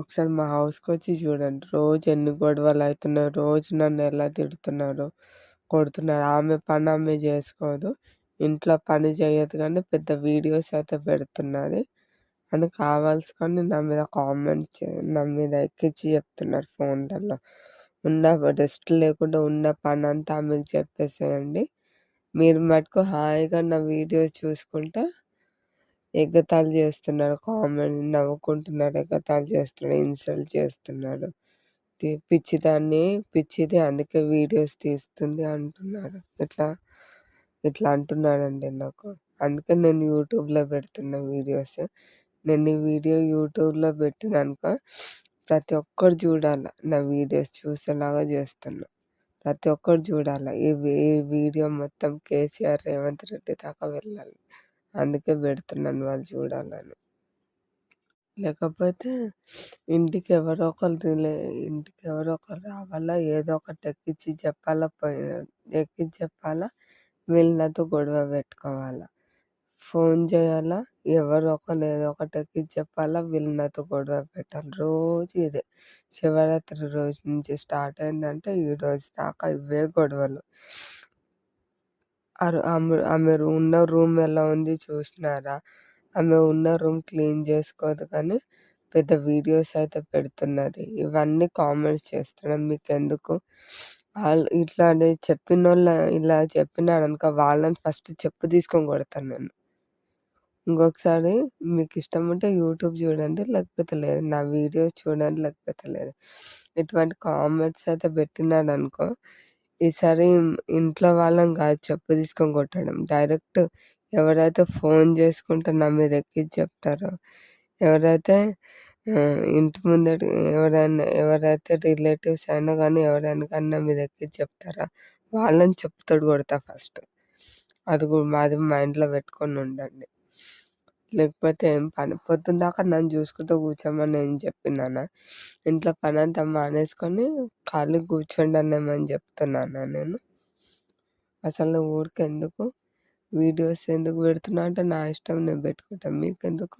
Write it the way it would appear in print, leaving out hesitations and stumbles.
ఒకసారి మా హౌస్‌కొచ్చి చూడండి. రోజు ఎన్ని గొడవలయితున్నాయో, రోజు నన్ను ఎలా తిడుతున్నారో, కొడుతున్నారు. ఆమె పని ఆమె చేసుకోదు. ఇంట్లో పని చేయదు కానీ పెద్ద వీడియోస్ అయితే పెడుతున్నది. అని కావాల్సుకొని నా మీద కామెంట్స్ నా మీద ఎక్కించి చెప్తున్నారు ఫోన్లలో. ఉన్న రెస్ట్ లేకుండా ఉన్న పనంతా ఆమెకు చెప్పేసేయండి. మీరు మటుకు హాయిగా నా వీడియోస్ చూసుకుంటా ఎగతాళి చేస్తున్నారు. కామెంట్ నవ్వుకుంటున్నారు, ఎగతాళి చేస్తున్నారు, ఇన్సల్ట్ చేస్తున్నారు. పిచ్చిదాన్ని, పిచ్చిది అందుకే వీడియోస్ తీస్తుంది అంటున్నాడు. ఇట్లా అంటున్నాడండి నాకు. అందుకే నేను యూట్యూబ్‌లో పెడుతున్న వీడియోస్. నేను ఈ వీడియో యూట్యూబ్‌లో పెట్టిననుకో ప్రతి ఒక్కరు చూడాల. నా వీడియోస్ చూసేలాగా చేస్తున్నా. ప్రతి ఒక్కరు చూడాల. ఈ వీడియో మొత్తం కేసీఆర్, రేవంత్ రెడ్డి దాకా వెళ్ళాలి. అందుకే పెడుతున్నాను వాళ్ళు చూడాలని. లేకపోతే ఇంటికి ఎవరో ఒకరు రావాలా, ఏదో ఒకటి ఎక్కించి చెప్పాలా, వీళ్ళు నాతో గొడవ పెట్టుకోవాలా. ఫోన్ చేయాలా, ఎవరో ఒకరు ఏదో ఒకటి ఎక్కించి చెప్పాలా, వీళ్ళు నాతో గొడవ పెట్టాలి. రోజు ఇదే. శివరాత్రి రోజు నుంచి స్టార్ట్ అయిందంటే ఈ రోజు దాకా ఇవే గొడవలు. ఆమె ఉన్న రూమ్ ఎలా ఉంది చూసినారా? ఆమె ఉన్న రూమ్ క్లీన్ చేసుకోదు కానీ పెద్ద వీడియోస్ అయితే పెడుతున్నది. ఇవన్నీ కామెంట్స్ చేస్తున్నాను. మీకెందుకు? ఇలా చెప్పినారనుకో వాళ్ళని ఫస్ట్ చెప్పు తీసుకొని కొడతాను నేను. ఇంకొకసారి మీకు ఇష్టం ఉంటే యూట్యూబ్ చూడండి, లేకపోతే లేదు. నా వీడియోస్ చూడండి, లేకపోతే లేదు. ఇటువంటి కామెంట్స్ అయితే పెట్టినాడనుకో, ఈసారి ఇంట్లో వాళ్ళని కాదు చెప్పు తీసుకొని కొట్టడం. డైరెక్ట్ ఎవరైతే ఫోన్ చేసుకుంటే నా మీద ఎక్కించి చెప్తారో, ఎవరైతే ఇంటి ముందట ఎవరైతే రిలేటివ్స్ అయినా కానీ ఎవరైనా కానీ నా మీద ఎక్కించి చెప్తారా, వాళ్ళని చెప్పుతోటి కొడతా ఫస్ట్. అది మైండ్‌లో పెట్టుకొని ఉండండి. లేకపోతే ఏం పని పొద్దున్నదాకా నన్ను చూసుకుంటూ కూర్చోమని నేను చెప్పినానా? ఇంట్లో పనంతా మానేసుకొని ఖాళీగా కూర్చోండి అని ఏమన్నా చెప్తున్నానా నేను? అసలు ఊరికే ఎందుకు వీడియోస్ ఎందుకు పెడుతున్నా అంటే నా ఇష్టం నేను పెట్టుకుంటా. మీకెందుకు?